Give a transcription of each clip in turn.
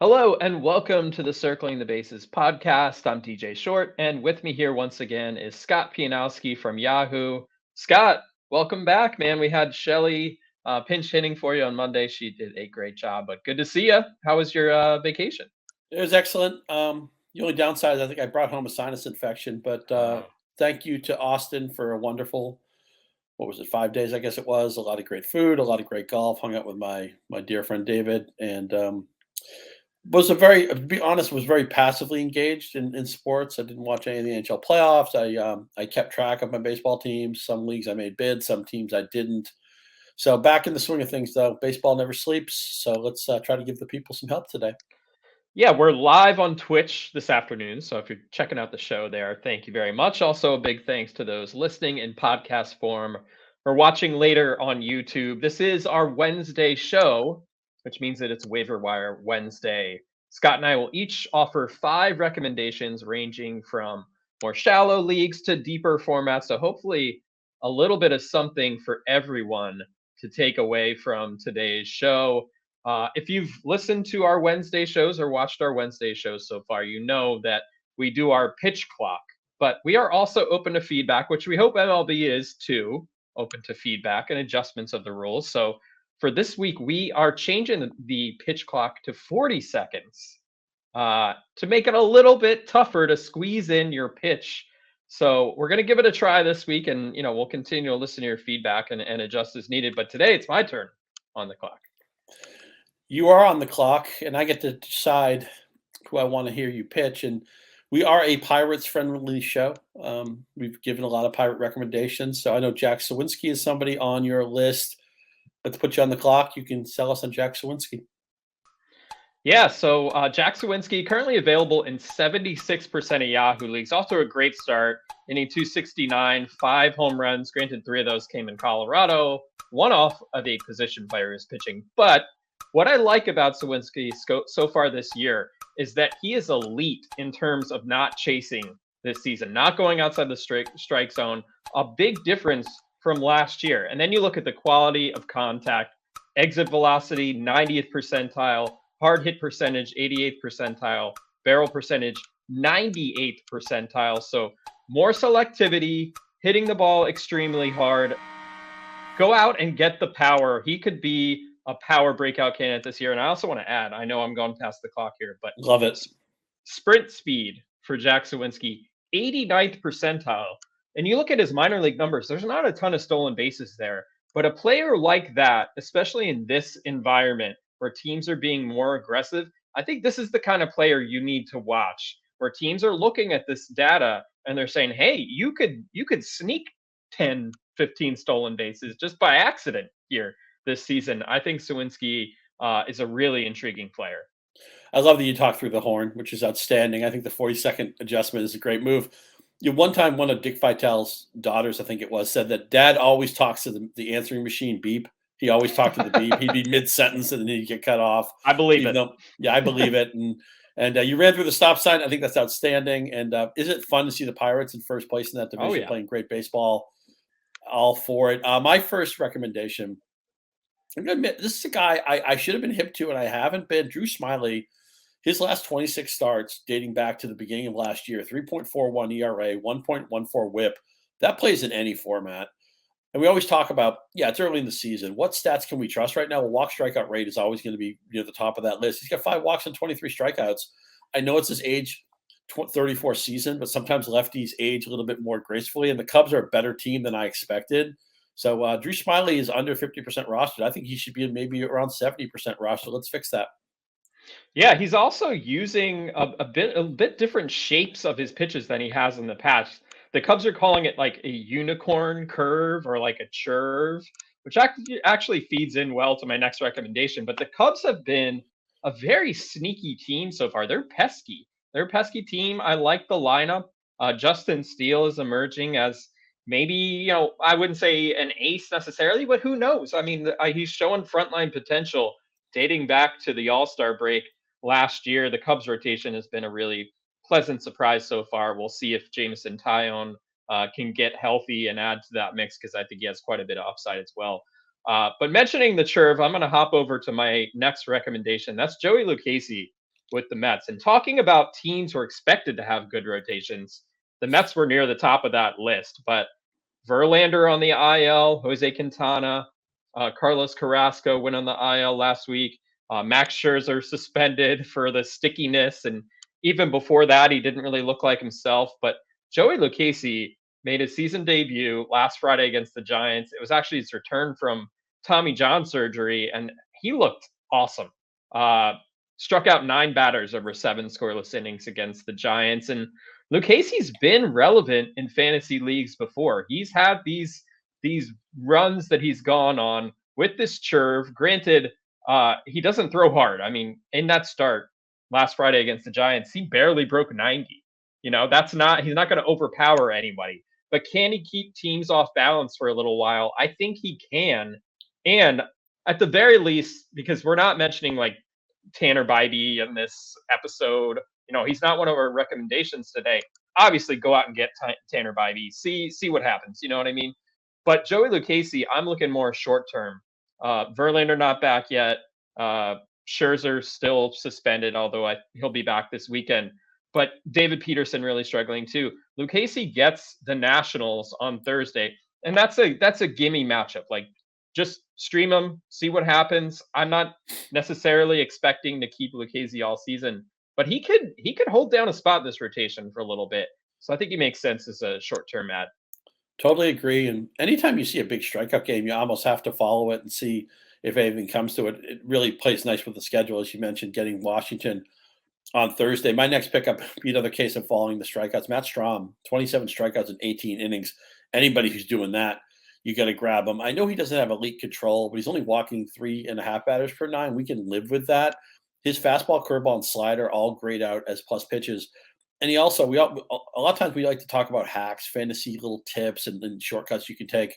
Hello and welcome to the Circling the Bases podcast. I'm DJ Short, and with me here once again is Scott Pianowski from Yahoo. Scott, welcome back, man. We had Shelly pinch hitting for you on Monday. She did a great job, but good to see you. How was your vacation? It was excellent. The only downside is I think I brought home a sinus infection, but Oh, thank you to Austin for a wonderful, what was it, 5 days, I guess it was. A lot of great food, a lot of great golf, hung out with my dear friend David, and was a very, to be honest, was very passively engaged in sports. I didn't watch any of the NHL playoffs. I kept track of my baseball teams. Some leagues I made bids, some teams I didn't. So back in the swing of things, though, baseball never sleeps. So let's try to give the people some help today. yeah, we're live on Twitch this afternoon. So if you're checking out the show there, thank you very much. Also, a big thanks to those listening in podcast form or watching later on YouTube. This is our Wednesday show, which means that it's Waiver Wire Wednesday. Scott and I will each offer 5 recommendations ranging from more shallow leagues to deeper formats. So hopefully a little bit of something for everyone to take away from today's show. If you've listened to our Wednesday shows or watched our Wednesday shows so far, you know that we do our pitch clock, but we are also open to feedback, which we hope MLB is too, open to feedback and adjustments of the rules. So for this week, we are changing the pitch clock to 40 seconds to make it a little bit tougher to squeeze in your pitch. So we're going to give it a try this week, and we'll continue to listen to your feedback and adjust as needed. But today it's my turn on the clock. You are on the clock, and I get to decide who I want to hear you pitch. And we are a Pirates-friendly show. We've given a lot of Pirate recommendations. So I know Jack Sawinski is somebody on your list. Let's put you on the clock. You can sell us on Jack Sawinski. Yeah, so Jack Sawinski currently available in 76% of Yahoo leagues. Off to a great start, inning 269, 5 home runs. Granted, 3 of those came in Colorado, one off of a position player who's pitching. But what I like about Sawinski so far this year is that he is elite in terms of not chasing this season, not going outside the strike zone. A big difference from last year. And then you look at the quality of contact, exit velocity, 90th percentile, hard hit percentage, 88th percentile, barrel percentage, 98th percentile. So more selectivity, hitting the ball extremely hard. Go out and get the power. He could be a power breakout candidate this year. And I also want to add, I know I'm going past the clock here, but Love it. sprint speed for Jack Sawinski, 89th percentile. And you look at his minor league numbers, there's not a ton of stolen bases there. But a player like that, especially in this environment where teams are being more aggressive, I think this is the kind of player you need to watch, where teams are looking at this data and they're saying, hey, you could sneak 10, 15 stolen bases just by accident here this season. I think Sawinski is a really intriguing player. I love that you talked through the horn, which is outstanding. I think the 40-second adjustment is a great move. One time, one of Dick Vitale's daughters, I think it was, said that Dad always talks to the answering machine beep. He always talked to the beep. He'd be mid-sentence and then he'd get cut off. I believe it. Yeah, I believe it. And you ran through the stop sign. I think that's outstanding. And is it fun to see the Pirates in first place in that division playing great baseball? All for it. My first recommendation, I'm going to admit, this is a guy I should have been hip to and I haven't been. Drew Smyly. His last 26 starts dating back to the beginning of last year, 3.41 ERA, 1.14 whip. That plays in any format. And we always talk about, it's early in the season. What stats can we trust right now? Well, walk strikeout rate is always going to be near the top of that list. He's got 5 walks and 23 strikeouts. I know it's his age 34 season, but sometimes lefties age a little bit more gracefully. And the Cubs are a better team than I expected. So Drew Smyly is under 50% rostered. I think he should be maybe around 70% rostered. Let's fix that. Yeah, he's also using a bit different shapes of his pitches than he has in the past. The Cubs are calling it like a unicorn curve or like a churve, which actually feeds in well to my next recommendation. But the Cubs have been a very sneaky team so far. They're pesky. They're a pesky team. I like the lineup. Justin Steele is emerging as maybe, I wouldn't say an ace necessarily, but who knows? I mean, he's showing frontline potential dating back to the All-Star break last year. The Cubs rotation has been a really pleasant surprise so far. We'll see if Jameson Taillon can get healthy and add to that mix, because I think he has quite a bit of upside as well. But mentioning the churve, I'm going to hop over to my next recommendation. That's Joey Lucchesi with the Mets. And talking about teams who are expected to have good rotations, the Mets were near the top of that list. But Verlander on the IL, Jose Quintana, Carlos Carrasco went on the IL last week. Max Scherzer suspended for the stickiness. And even before that, he didn't really look like himself. But Joey Lucchesi made his season debut last Friday against the Giants. It was actually his return from Tommy John surgery, and he looked awesome. Struck out 9 batters over 7 scoreless innings against the Giants. And Lucchesi's been relevant in fantasy leagues before. He's had these runs that he's gone on with this curve. Granted, he doesn't throw hard. I mean, in that start last Friday against the Giants, he barely broke 90. He's not going to overpower anybody. But can he keep teams off balance for a little while? I think he can. And at the very least, because we're not mentioning like Tanner Bybee in this episode, he's not one of our recommendations today. Obviously, go out and get Tanner Bybee. See what happens. You know what I mean? But Joey Lucchesi, I'm looking more short term. Verlander not back yet. Scherzer still suspended, although he'll be back this weekend. But David Peterson really struggling too. Lucchesi gets the Nationals on Thursday, and that's a gimme matchup. Like, just stream him, see what happens. I'm not necessarily expecting to keep Lucchesi all season, but he could hold down a spot in this rotation for a little bit. So I think he makes sense as a short-term ad. Totally agree. And anytime you see a big strikeout game, you almost have to follow it and see if anything comes to it. It really plays nice with the schedule, as you mentioned, getting Washington on Thursday. My next pickup be another case of following the strikeouts. Matt Strahm, 27 strikeouts in 18 innings. Anybody who's doing that, you got to grab him. I know he doesn't have elite control, but he's only walking 3.5 batters per 9. We can live with that. His fastball, curveball, and slider all grayed out as plus pitches. And he also, a lot of times we like to talk about hacks, fantasy little tips, and shortcuts you can take.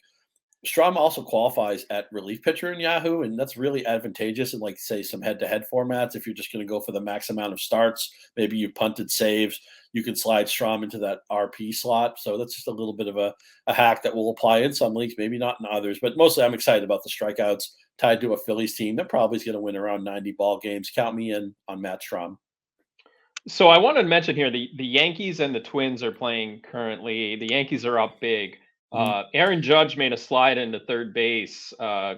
Strahm also qualifies at relief pitcher in Yahoo, and that's really advantageous in, like, say, some head-to-head formats. If you're just going to go for the max amount of starts, maybe you punted saves, you can slide Strahm into that RP slot. So that's just a little bit of a hack that will apply in some leagues, maybe not in others. But mostly I'm excited about the strikeouts tied to a Phillies team that probably is going to win around 90 ball games. Count me in on Matt Strahm. So I wanted to mention here, the Yankees and the Twins are playing currently. The Yankees are up big. Aaron Judge made a slide into third base. I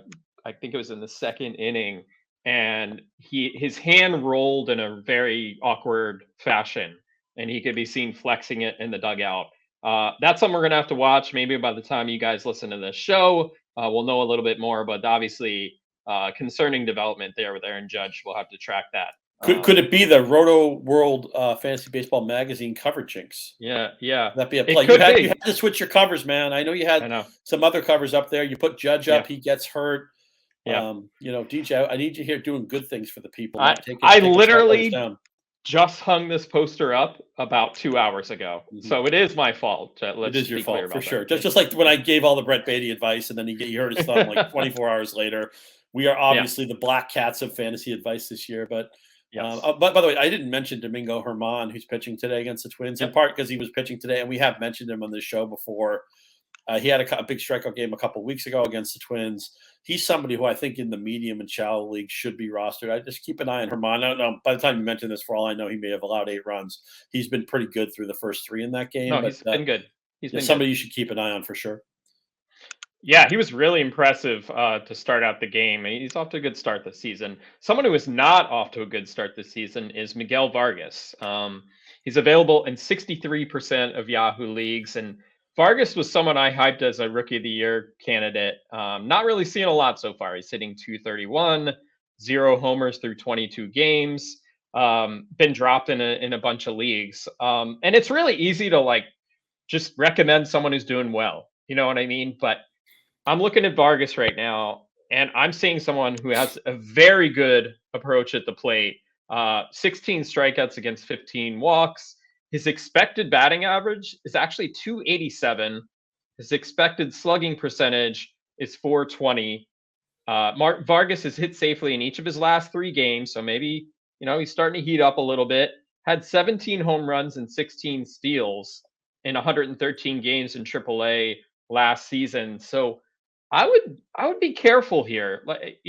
think it was in the second inning, and his hand rolled in a very awkward fashion, and he could be seen flexing it in the dugout. That's something we're going to have to watch. Maybe by the time you guys listen to this show, we'll know a little bit more, but obviously concerning development there with Aaron Judge. We'll have to track that. Could it be the Roto World Fantasy Baseball Magazine cover jinx? Yeah. That'd be a play. You had to switch your covers, man. I know you had some other covers up there. You put Judge up, he gets hurt. Yeah. DJ, I need you here doing good things for the people. I literally just hung this poster up about 2 hours ago. So it is my fault. It is your fault, for sure. Just like when I gave all the Brett Beatty advice and then he hurt his thumb like 24 hours later. We are obviously the black cats of fantasy advice this year, but yes. But by the way, I didn't mention Domingo German, who's pitching today against the Twins, in part because he was pitching today, and we have mentioned him on this show before. He had a big strikeout game a couple of weeks ago against the Twins. He's somebody who I think in the medium and shallow league should be rostered. I just keep an eye on German. I don't know. By the time you mention this, for all I know, he may have allowed 8 runs. He's been pretty good through the first 3 in that game. No, he's been good. He's been somebody you should keep an eye on for sure. Yeah, he was really impressive to start out the game. He's off to a good start this season. Someone who is not off to a good start this season is Miguel Vargas. He's available in 63% of Yahoo leagues, and Vargas was someone I hyped as a Rookie of the Year candidate. Not really seeing a lot so far. He's hitting .231, 0 homers through 22 games. Been dropped in a bunch of leagues, and it's really easy to just recommend someone who's doing well. You know what I mean? But I'm looking at Vargas right now, and I'm seeing someone who has a very good approach at the plate. 16 strikeouts against 15 walks. His expected batting average is actually .287. His expected slugging percentage is .420. Vargas has hit safely in each of his last 3 games, so maybe he's starting to heat up a little bit. Had 17 home runs and 16 steals in 113 games in AAA last season. So I would be careful here. Like,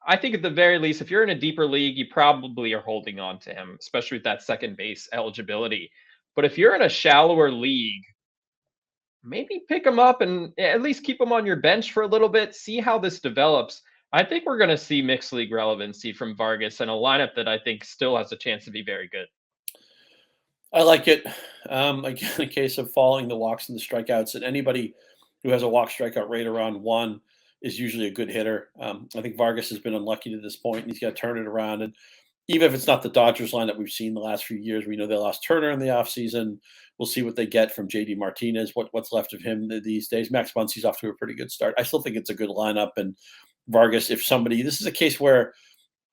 I think at the very least, if you're in a deeper league, you probably are holding on to him, especially with that second base eligibility. But if you're in a shallower league, maybe pick him up and at least keep him on your bench for a little bit, see how this develops. I think we're going to see mixed league relevancy from Vargas and a lineup that I think still has a chance to be very good. I like it. Again, in case of following the walks and the strikeouts, and anybody who has a walk strikeout rate around 1 is usually a good hitter. I think Vargas has been unlucky to this point, and he's got to turn it around. And even if it's not the Dodgers line that we've seen the last few years, we know they lost Turner in the offseason. We'll see what they get from JD Martinez, what's left of him these days. Max Muncy's off to a pretty good start. I still think it's a good lineup. And Vargas, if somebody, this is a case where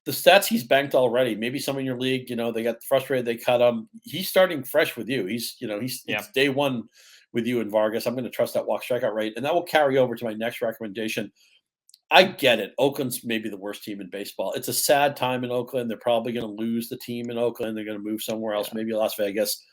the stats he's banked already. Maybe some in your league, they got frustrated, they cut him. He's starting fresh with you. It's day one with you and Vargas. I'm going to trust that walk strikeout rate, and that will carry over to my next recommendation. I get it. Oakland's maybe the worst team in baseball. It's a sad time in Oakland. They're probably going to lose the team in Oakland. They're going to move somewhere else, maybe Las Vegas.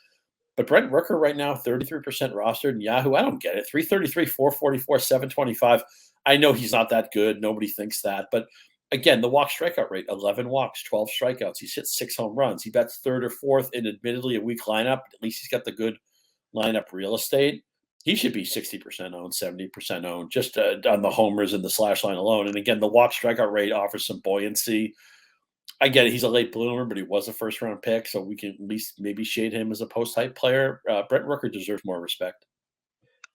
But Brent Rooker right now, 33% rostered in Yahoo. I don't get it. 333, 444, 725. I know he's not that good. Nobody thinks that. But again, the walk strikeout rate, 11 walks, 12 strikeouts. He's hit 6 home runs. He bats third or fourth in admittedly a weak lineup. At least he's got the good lineup real estate. He should be 60% owned, 70% owned, just on the homers and the slash line alone. And again, the walk strikeout rate offers some buoyancy. I get it. He's a late bloomer, but he was a first-round pick, so we can at least maybe shade him as a post-hype player. Brent Rooker deserves more respect.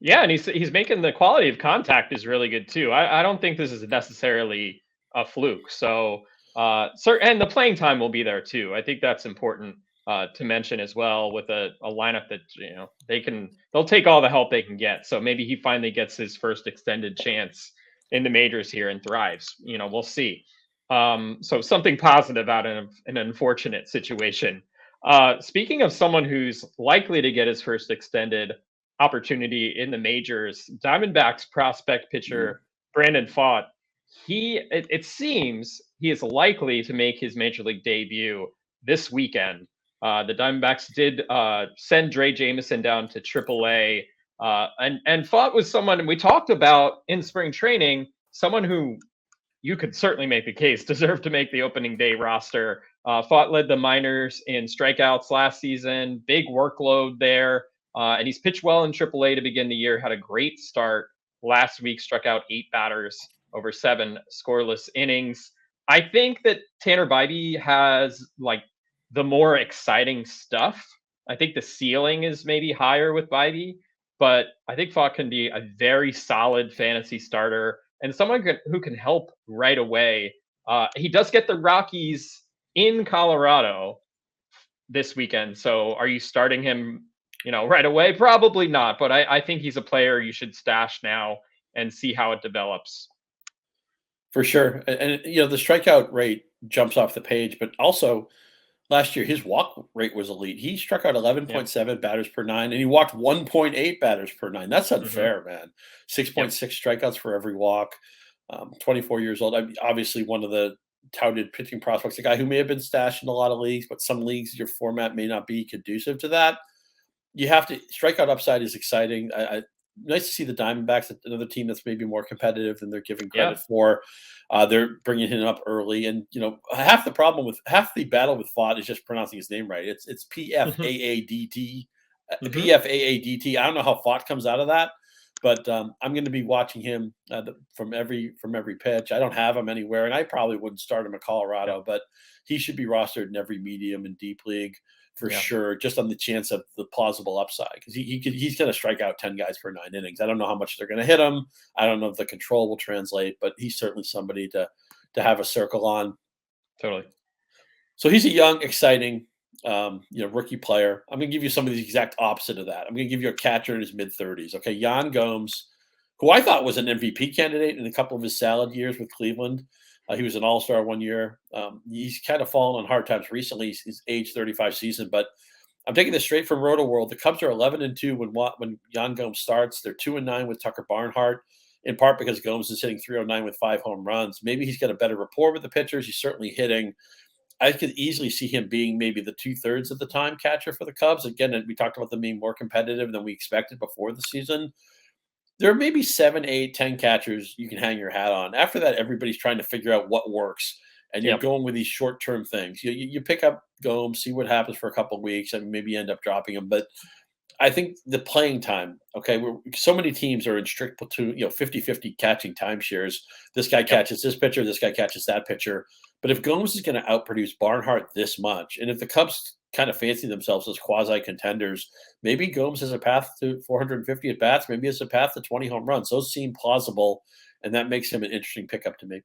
Yeah, and he's making the quality of contact is really good too. I don't think this is necessarily a fluke. So, and the playing time will be there too. I think that's important to mention as well with a lineup that they'll take all the help they can get. So maybe he finally gets his first extended chance in the majors here and thrives. We'll see. So something positive out of an unfortunate situation. Speaking of someone who's likely to get his first extended opportunity in the majors, Diamondbacks prospect pitcher Brandon Pfaadt. It seems he is likely to make his major league debut this weekend. The Diamondbacks did send Dre Jameson down to AAA, and Pfaadt was someone we talked about in spring training, someone who you could certainly make the case deserved to make the opening day roster. Pfaadt led the minors in strikeouts last season, big workload there. And he's pitched well in AAA to begin the year, had a great start last week, struck out 8 batters over 7 scoreless innings. I think that Tanner Bybee has the more exciting stuff. I think the ceiling is maybe higher with Bybee, but I think Pfaadt can be a very solid fantasy starter and someone who can help right away. He does get the Rockies in Colorado this weekend. So are you starting him right away? Probably not, but I think he's a player you should stash now and see how it develops. For sure. And the strikeout rate jumps off the page, but also last year his walk rate was elite. He struck out 11.7 batters per 9, and he walked 1.8 batters per 9. That's unfair, man. 6.6 strikeouts for every walk. 24 years old. Obviously one of the touted pitching prospects, a guy who may have been stashed in a lot of leagues, but some leagues your format may not be conducive to that. You have to strikeout upside is exciting. Nice to see the Diamondbacks, another team that's maybe more competitive than they're giving credit for. They're bringing him up early, and half the battle with Pfaadt is just pronouncing his name right. It's Pfaadt. Pfaadt. I don't know how Pfaadt comes out of that, but I'm going to be watching him from every pitch. I don't have him anywhere, and I probably wouldn't start him in Colorado, but he should be rostered in every medium and deep league. For sure, just on the chance of the plausible upside, because he's going to strike out 10 guys per 9 innings. I don't know how much they're going to hit him. I don't know if the control will translate, but he's certainly somebody to have a circle on. Totally. So he's a young, exciting, rookie player. I'm going to give you some of the exact opposite of that. I'm going to give you a catcher in his mid-30s. Okay, Yan Gomes, who I thought was an MVP candidate in a couple of his salad years with Cleveland. He was an all-star one year. He's kind of fallen on hard times recently. He's age 35 season, but I'm taking this straight from Roto World. The Cubs are 11-2 when Yan Gomes starts. They're 2-9 with Tucker Barnhart, in part because Gomes is hitting 309 with 5 home runs. Maybe he's got a better rapport with the pitchers. He's certainly hitting. I could easily see him being maybe the 2/3 of the time catcher for the Cubs. Again, we talked about them being more competitive than we expected before the season. there may be 7, 8, 10 catchers you can hang your hat on. After that, everybody's trying to figure out what works, and you're going with these short-term things. You pick up Gomes, see what happens for a couple of weeks, and maybe end up dropping him. But I think the playing time, okay, so many teams are in strict platoon, 50-50 catching timeshares. This guy catches this pitcher, this guy catches that pitcher. But if Gomes is going to outproduce Barnhart this much, and if the Cubs kind of fancy themselves as quasi-contenders, maybe Gomes has a path to 450 at-bats, maybe it's a path to 20 home runs. Those seem plausible, and that makes him an interesting pickup to me.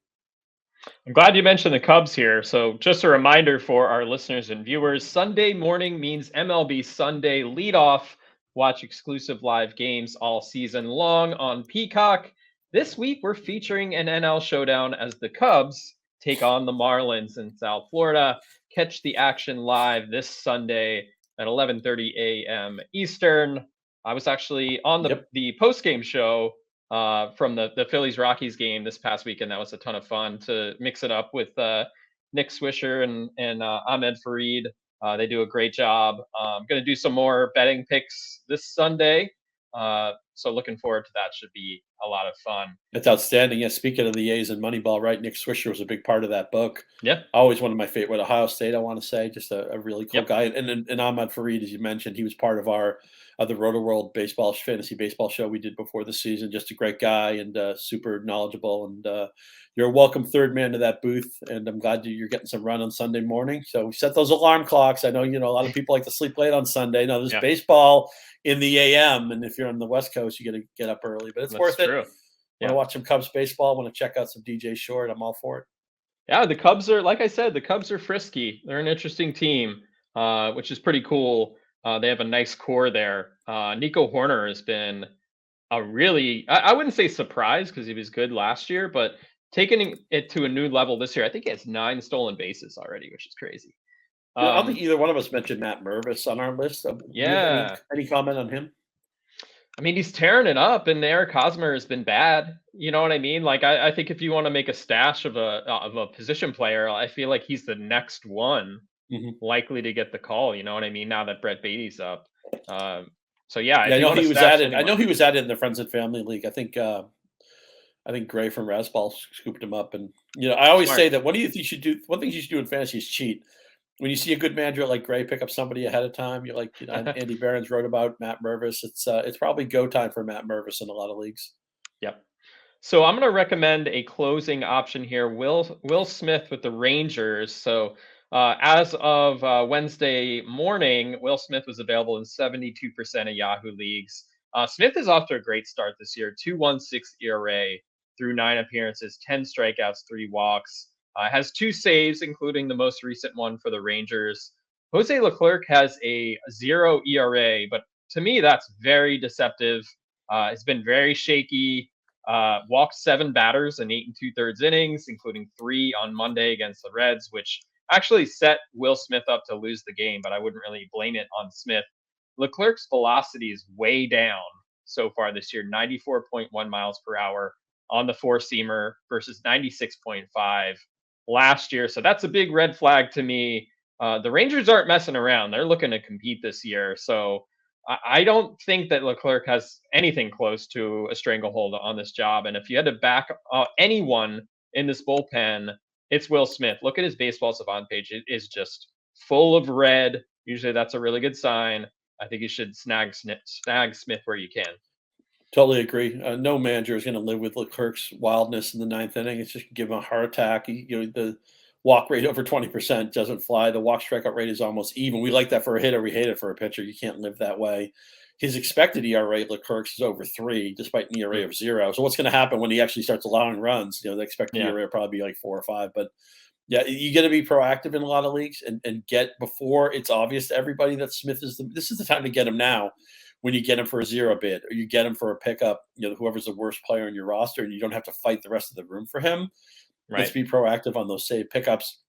I'm glad you mentioned the Cubs here. So just a reminder for our listeners and viewers, Sunday morning means MLB Sunday leadoff. Watch exclusive live games all season long on Peacock. This week, we're featuring an NL showdown as the Cubs take on the Marlins in South Florida. Catch the action live this Sunday at 11:30 a.m. Eastern. I was actually on the post-game show from the Phillies-Rockies game this past weekend. That was a ton of fun to mix it up with Nick Swisher and Ahmed Fareed. They do a great job. I'm going to do some more betting picks this Sunday. So looking forward to that. Should be a lot of fun. It's outstanding. Yeah, speaking of the A's and Moneyball, right? Nick Swisher was a big part of that book. Yeah. Always one of my favorite. Ohio State, I want to say. Just a really cool guy. And Ahmad Fareed, as you mentioned, he was part of our the Roto World baseball fantasy baseball show we did before the season. Just a great guy and super knowledgeable. And you're a welcome third man to that booth. And I'm glad you're getting some run on Sunday morning. So we set those alarm clocks. I know, a lot of people like to sleep late on Sunday. No, there's baseball in the AM. And if you're on the West Coast, you got to get up early. But it's worth it. Want to watch some Cubs baseball? Want to check out some DJ Short? I'm all for it. Yeah, the Cubs are, like I said, the Cubs are frisky. They're an interesting team, which is pretty cool. They have a nice core there. Nico Horner has been a really, I wouldn't say surprise because he was good last year, but taking it to a new level this year. I think he has 9 stolen bases already, which is crazy. I don't think either one of us mentioned Matt Mervis on our list. Any comment on him? I mean, he's tearing it up, and Eric Hosmer has been bad. You know what I mean? Like, I think if you want to make a stash of a position player, I feel like he's the next one likely to get the call. You know what I mean? Now that Brett Beatty's up. So yeah, I know he was added. I know he was added in the Friends and Family League. I think Gray from Raspal scooped him up, and I always say that. What do you think you should do? One thing you should do in fantasy is cheat. When you see a good manager like Gray pick up somebody ahead of time, you're like, Andy Behrens wrote about Matt Mervis. It's probably go time for Matt Mervis in a lot of leagues. Yep. So I'm going to recommend a closing option here. Will Smith with the Rangers. So as of Wednesday morning, Will Smith was available in 72% of Yahoo leagues. Smith is off to a great start this year. 2.16 ERA through 9 appearances, 10 strikeouts, 3 walks. Has 2 saves, including the most recent one for the Rangers. Jose Leclerc has a 0 ERA, but to me, that's very deceptive. It's been very shaky. Walked 7 batters in 8 2/3 innings, including 3 on Monday against the Reds, which actually set Will Smith up to lose the game, but I wouldn't really blame it on Smith. Leclerc's velocity is way down so far this year, 94.1 miles per hour on the 4-seamer versus 96.5 last year. So that's a big red flag to me. The Rangers aren't messing around. They're looking to compete this year. So I don't think that Leclerc has anything close to a stranglehold on this job. And if you had to back anyone in this bullpen, it's Will Smith. Look at his Baseball Savant page. It is just full of red. Usually that's a really good sign. I think you should snag Smith where you can. Totally agree. No manager is going to live with Leclerc's wildness in the 9th inning. It's just give him a heart attack. The walk rate over 20% doesn't fly. The walk strikeout rate is almost even. We like that for a hitter. We hate it for a pitcher. You can't live that way. His expected ERA, Leclerc's, is over 3, despite an ERA of 0. So what's going to happen when he actually starts allowing runs? The expected ERA will probably be like 4 or 5. But yeah, you got to be proactive in a lot of leagues and get before it's obvious to everybody that Smith this is the time to get him now. When you get him for a 0 bid or you get him for a pickup, whoever's the worst player in your roster, and you don't have to fight the rest of the room for him. Right. Let's be proactive on those save pickups.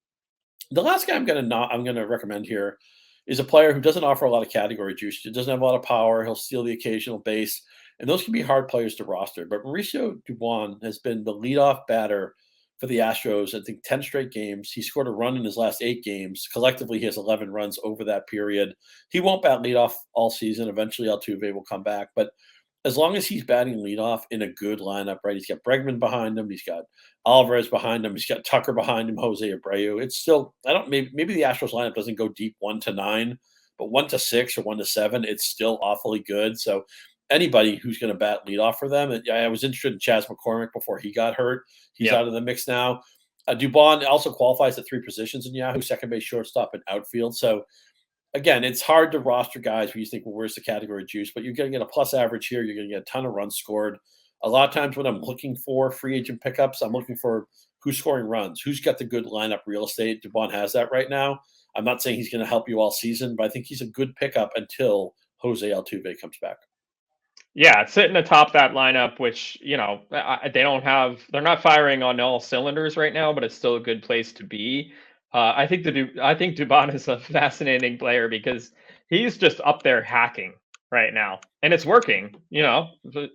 The last guy I'm going to recommend here is a player who doesn't offer a lot of category juice. He doesn't have a lot of power. He'll steal the occasional base, and those can be hard players to roster. But Mauricio Dubon has been the leadoff batter for the Astros, I think 10 straight games. He scored a run in his last 8 games. Collectively, he has 11 runs over that period. He won't bat leadoff all season. Eventually, Altuve will come back. But as long as he's batting leadoff in a good lineup, right? He's got Bregman behind him. He's got Alvarez behind him. He's got Tucker behind him, Jose Abreu. It's still, maybe the Astros lineup doesn't go deep 1-9, but 1-6 or 1-7, it's still awfully good. So anybody who's going to bat leadoff for them, and I was interested in Chas McCormick before he got hurt. He's out of the mix now. Dubon also qualifies at 3 positions in Yahoo: second base, shortstop, and outfield. So again, it's hard to roster guys where you think, well, where's the category juice? But you're going to get a plus average here. You're going to get a ton of runs scored. A lot of times when I'm looking for free agent pickups, I'm looking for who's scoring runs, who's got the good lineup real estate. Dubon has that right now. I'm not saying he's going to help you all season, but I think he's a good pickup until Jose Altuve comes back. Yeah, it's sitting atop that lineup, which, they're not firing on all cylinders right now, but it's still a good place to be. I think Dubon is a fascinating player because he's just up there hacking right now, and it's working.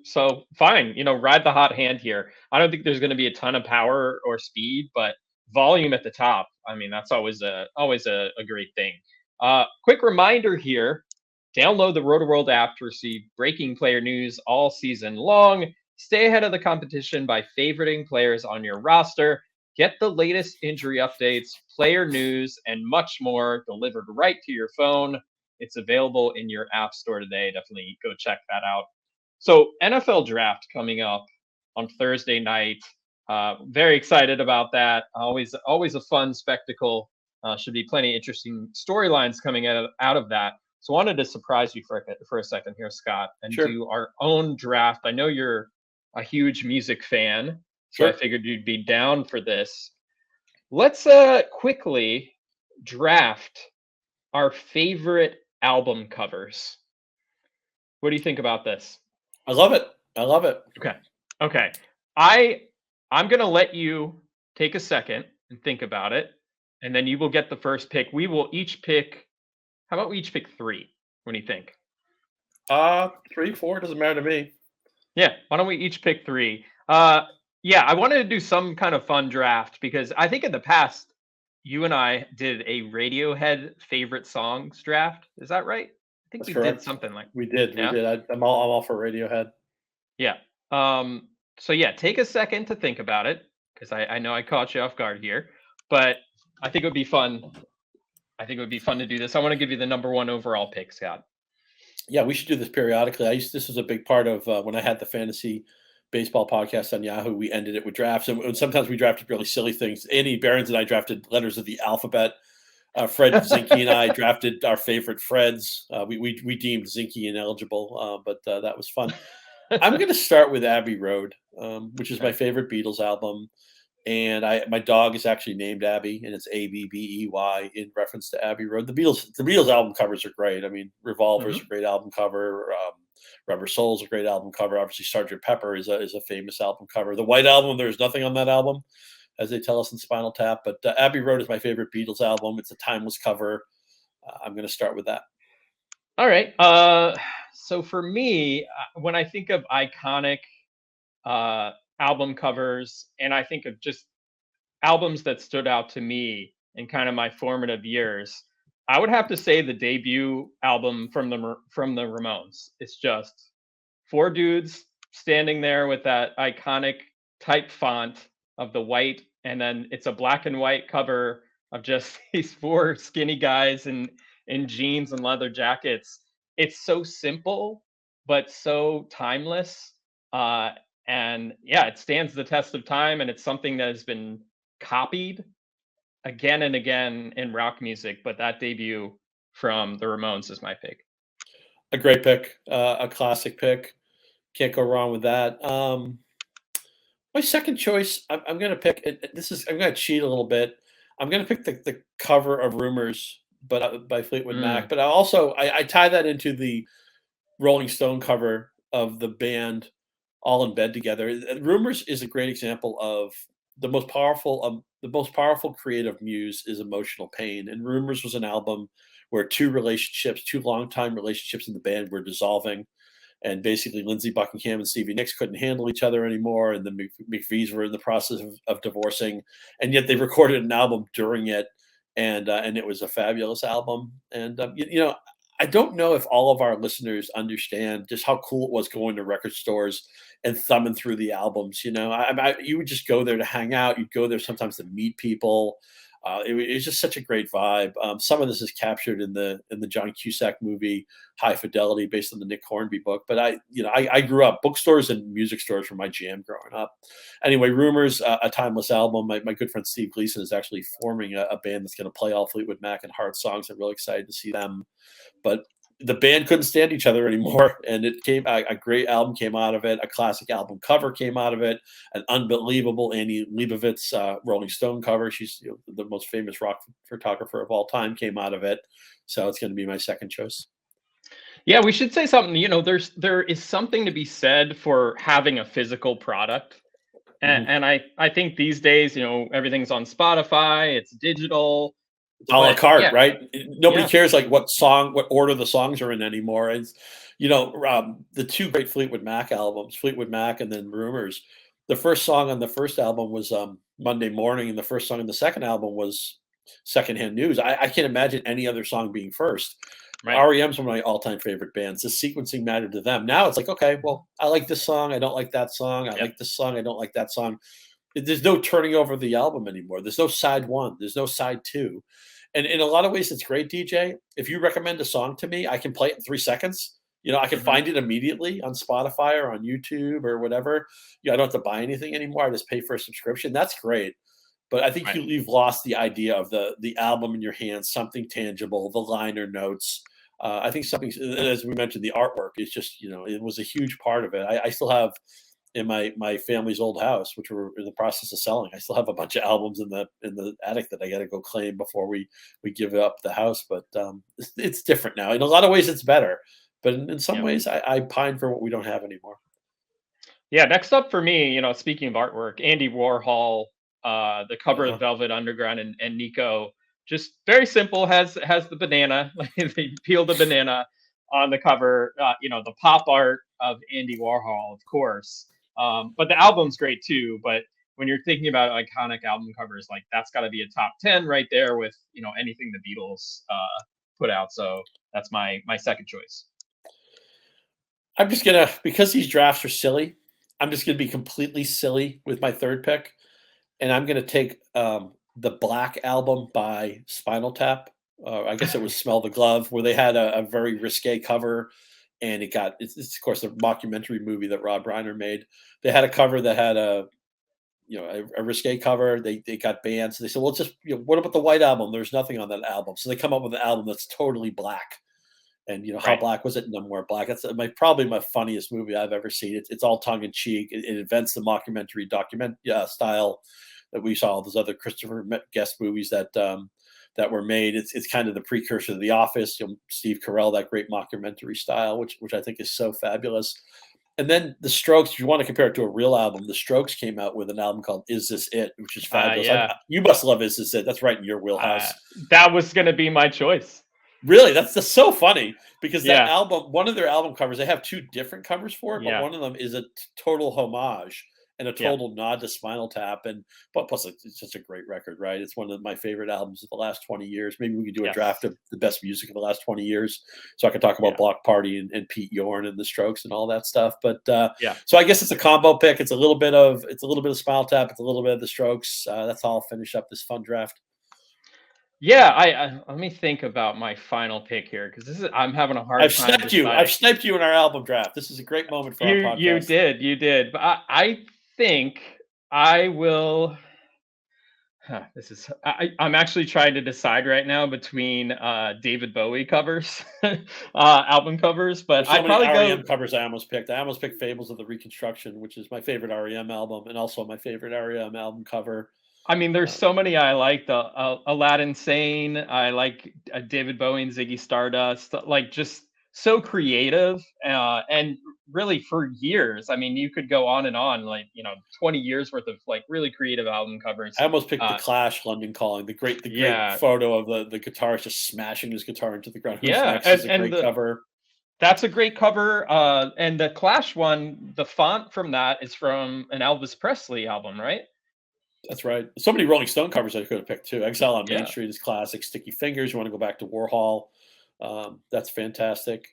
So fine. Ride the hot hand here. I don't think there's going to be a ton of power or speed, but volume at the top. I mean, that's always a great thing. Quick reminder here. Download the Roto-World app to receive breaking player news all season long. Stay ahead of the competition by favoriting players on your roster. Get the latest injury updates, player news, and much more delivered right to your phone. It's available in your app store today. Definitely go check that out. So NFL draft coming up on Thursday night. Very excited about that. Always a fun spectacle. Should be plenty of interesting storylines coming out of that. So I wanted to surprise you for a second here, Scott, and do our own draft. I know you're a huge music fan, so I figured you'd be down for this. Let's quickly draft our favorite album covers. What do you think about this? I love it. Okay. I'm going to let you take a second and think about it, and then you will get the first pick. We will each pick. How about we each pick 3? What do you think? 3, 4, doesn't matter to me. Yeah, why don't we each pick 3? Yeah, I wanted to do some kind of fun draft because I think in the past you and I did a Radiohead favorite songs draft. Is that right? I think we did something like we did. I'm all for Radiohead. Yeah. So yeah, take a second to think about it because I know I caught you off guard here, but I think it would be fun. To do this. I want to give you the number 1 overall pick, Scott. Yeah, we should do this periodically. This was a big part of when I had the fantasy baseball podcast on Yahoo. We ended it with drafts, and sometimes we drafted really silly things. Andy Behrens and I drafted letters of the alphabet. Fred Zinke and I drafted our favorite Freds. We deemed Zinke ineligible, but that was fun. I'm going to start with Abbey Road, which is my favorite Beatles album. And my dog is actually named Abby, and it's Abbey in reference to Abbey Road. The Beatles album covers are great. I mean, Revolver's a great album cover. Rubber Soul's a great album cover. Obviously, Sgt. Pepper is a famous album cover. The White Album, there's nothing on that album, as they tell us in Spinal Tap. But Abbey Road is my favorite Beatles album. It's a timeless cover. I'm going to start with that. All right. So for me, when I think of iconic album covers, and I think of just albums that stood out to me in kind of my formative years, I would have to say the debut album from the Ramones. It's just 4 dudes standing there with that iconic type font of the white, and then it's a black and white cover of just these 4 skinny guys in jeans and leather jackets. It's so simple but so timeless. And yeah, it stands the test of time, and it's something that has been copied again and again in rock music. But that debut from the Ramones is my pick. A great pick, a classic pick. Can't go wrong with that. My second choice, I'm going to pick. I'm going to cheat a little bit. I'm going to pick the cover of Rumors, but by Fleetwood Mac. But I tie that into the Rolling Stone cover of the band all in bed together. Rumors is a great example of the most powerful creative muse is emotional pain. And Rumors was an album where 2 longtime relationships in the band were dissolving. And basically Lindsey Buckingham and Stevie Nicks couldn't handle each other anymore. And the McVies were in the process of divorcing. And yet they recorded an album during it. And it was a fabulous album. And, I don't know if all of our listeners understand just how cool it was going to record stores and thumbing through the albums. You know, you would just go there to hang out. You'd go there sometimes to meet people. It was just such a great vibe. Some of this is captured in the John Cusack movie High Fidelity, based on the Nick Hornby book. But I grew up, bookstores and music stores were my jam growing up. Anyway, Rumors, a timeless album. My good friend Steve Gleason is actually forming a band that's going to play all Fleetwood Mac and Heart songs. I'm really excited to see them. But the band couldn't stand each other anymore, and it came a great album came out of it. A classic album cover came out of it. An unbelievable Annie Leibovitz Rolling Stone cover. She's the most famous rock photographer of all time. Came out of it, so it's going to be my second choice. Yeah, we should say something. There is something to be said for having a physical product, and I think these days, everything's on Spotify. It's digital. A la carte, right? Nobody cares like what order the songs are in anymore. It's, the two great Fleetwood Mac albums, Fleetwood Mac and then Rumors. The first song on the first album was Monday Morning, and the first song on the second album was Secondhand News. I can't imagine any other song being first. Right. REM's one of my all-time favorite bands. The sequencing mattered to them. Now it's like, okay, well, I like this song. I don't like that song. I like this song. I don't like that song. There's no turning over the album anymore. There's no side one. There's no side two. And in a lot of ways, it's great, DJ. If you recommend a song to me, I can play it in 3 seconds. I can find it immediately on Spotify or on YouTube or whatever. I don't have to buy anything anymore. I just pay for a subscription. That's great. But I think you've lost the idea of the album in your hands, something tangible, the liner notes. I think something, as we mentioned, the artwork is just, it was a huge part of it. I still have, in my family's old house, which we're in the process of selling, I still have a bunch of albums in the attic that I got to go claim before we give up the house. But it's different now. In a lot of ways, it's better. But in some ways, I pine for what we don't have anymore. Yeah. Next up for me, speaking of artwork, Andy Warhol, the cover of Velvet Underground and Nico, just very simple. Has the banana. They peel the banana on the cover. The pop art of Andy Warhol, of course. But the album's great too. But when you're thinking about iconic album covers, like that's got to be a top 10 right there with anything the Beatles put out. So that's my second choice. I'm just gonna, because these drafts are silly, I'm just gonna be completely silly with my third pick, and I'm gonna take the Black Album by Spinal Tap. I guess it was Smell the Glove, where they had a very risque cover. And it's of course the mockumentary movie that Rob Reiner made. They had a cover that had a risque cover. They got banned. So they said, well, just what about the White Album? There's nothing on that album. So they come up with an album that's totally black. And how black was it? No more black. That's probably my funniest movie I've ever seen. It's all tongue in cheek. It invents the mockumentary style that we saw all those other Christopher Guest movies that were made. It's kind of the precursor to The Office. Steve Carell, that great mockumentary style, which I think is so fabulous. And then the Strokes, if you want to compare it to a real album, the Strokes came out with an album called Is This It, which is fabulous. You must love Is This It. That's right in your wheelhouse. That was going to be my choice. Really? That's just so funny because that album, one of their album covers, they have two different covers for it, but one of them is a total homage and a total nod to Spinal Tap. But plus, it's such a great record, right? It's one of my favorite albums of the last 20 years. Maybe we could do a draft of the best music of the last 20 years. So I could talk about Block Party and Pete Yorn and the Strokes and all that stuff. But so I guess it's a combo pick. It's a little bit of Spinal Tap. It's a little bit of the Strokes. That's how I'll finish up this fun draft. Yeah, I let me think about my final pick here because I'm having a hard time. I've sniped you in our album draft. This is a great moment for our podcast. You did. But I think I will. I'm actually trying to decide right now between David Bowie covers, album covers. But I probably REM covers. I almost picked Fables of the Reconstruction, which is my favorite REM album, and also my favorite REM album cover. I mean, there's so many I like. The Aladdin Sane. I like David Bowie and Ziggy Stardust. Like just so creative and really for years. I mean, you could go on and on, 20 years worth of really creative album covers. I almost picked the Clash, London Calling, the great photo of the guitarist just smashing his guitar into the ground. Cover. That's a great cover. And the Clash one, the font from that is from an Elvis Presley album, right? That's right. So many Rolling Stone covers I could have picked too. Exile on Main Street is classic. Sticky Fingers. You want to go back to Warhol. That's fantastic.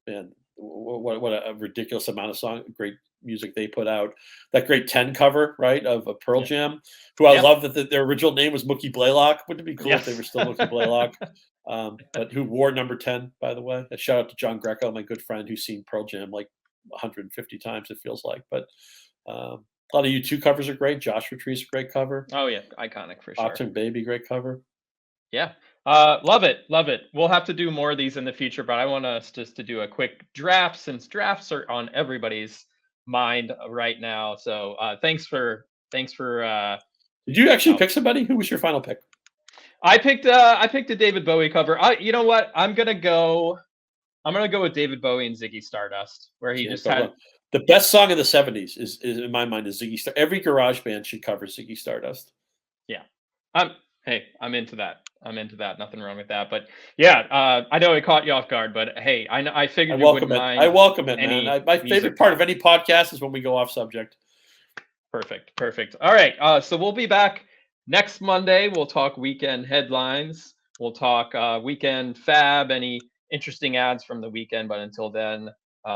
And what a ridiculous amount of great music they put out. That great 10 cover, right, of Pearl Jam, who I love that their original name was Mookie Blaylock. Wouldn't it be cool if they were still Mookie Blaylock? But who wore number 10, by the way. A shout out to John Greco, my good friend, who's seen Pearl Jam like 150 times, it feels like. But a lot of U2 covers are great. Joshua Tree's a great cover. Oh, yeah. Iconic for sure. Boxing Baby, great cover. Yeah. Love it. Love it. We'll have to do more of these in the future, but I want us just to do a quick draft since drafts are on everybody's mind right now. So thanks for Did you actually pick somebody? Who was your final pick? I picked a David Bowie cover. You know what? I'm gonna go with David Bowie and Ziggy Stardust, where he just had the best song of the 70s is in my mind is Ziggy Stardust. Every garage band should cover Ziggy Stardust. Yeah. I'm into that. Nothing wrong with that. But yeah, I know it caught you off guard, but hey, I figured you wouldn't mind. I welcome it, man. My favorite part of any podcast is when we go off subject. Perfect. All right. So we'll be back next Monday. We'll talk weekend headlines. We'll talk weekend fab, any interesting ads from the weekend. But until then,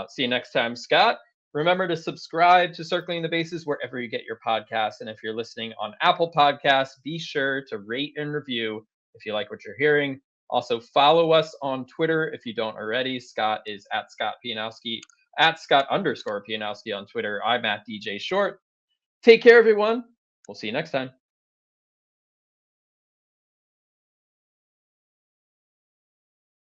see you next time. Scott, remember to subscribe to Circling the Bases wherever you get your podcasts. And if you're listening on Apple Podcasts, be sure to rate and review if you like what you're hearing. Also, follow us on Twitter if you don't already. Scott is at Scott Pianowski, at Scott_Pianowski on Twitter. I'm at DJ Short. Take care, everyone. We'll see you next time.